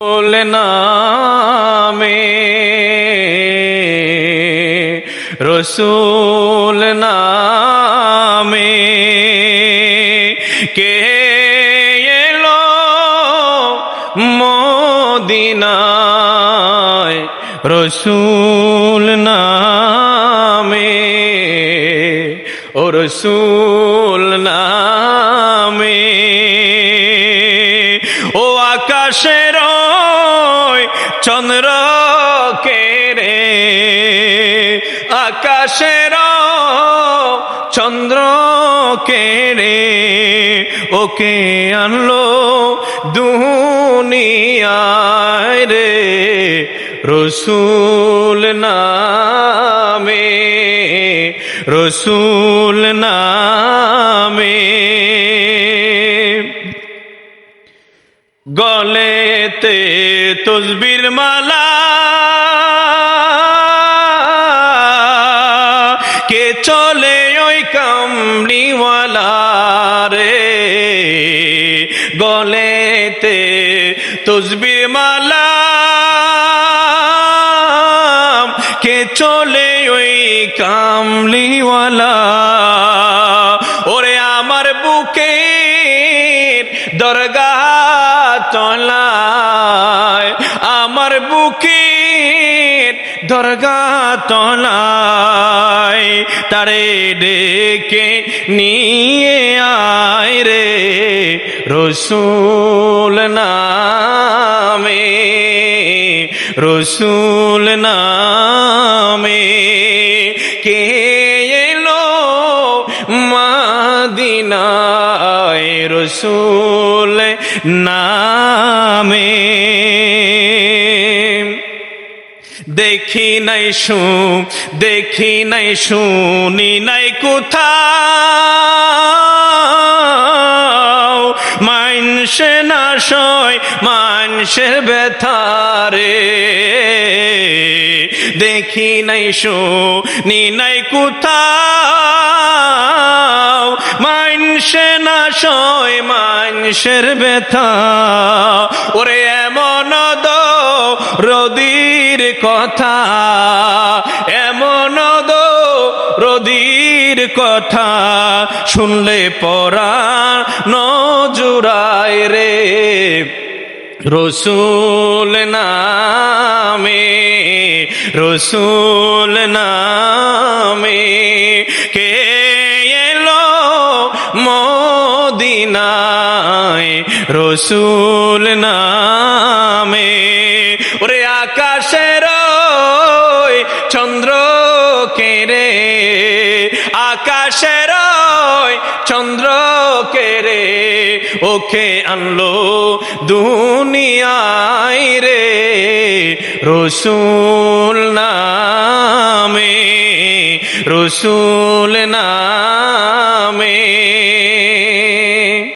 রসুল নামে রসুল নামে কে এলো মদিনায় রসুল নামে ও রসুল নামে ও আকাশের চন্দ্র কেরে আকাশের চন্দ্র কেরে ওকে আনলো দুনিয়ায় রে রসুল নামে রসুল নামে গলেতে তসবির মালা কে চলে ওই কামলিওয়ালা রে গলেতে তসবির মালা কে চলে ওই কামলিওয়ালা ওরে আমার বুকের দরগাহ তলায় আমার বুকের দরগাহ তলায় তারে ডেকে নিয়ে আয় রে রসুল নামে রসুল নামে কে এলো মদিনায় রসুল নামে দেখি নাই শুনি নাই কোথাও মানসে না সয় মানুষের ব্যথারে দেখি নাই শুনি নাই কোথাও মানসে না সয় মানুষের ব্যথা ওরে এমন রদির কথা এমন রদির কথা শুনলে পরাণ জুড়ায় রে রসুল নামে রসুল নামে কে এলো মদিনায় রসুল নামে ওরে আকাশের চন্দ্র কেরে আকাশের চন্দ্র কেরে ওকে আনলো দুনিয়ায় রে রসুল নামে রসুল নামে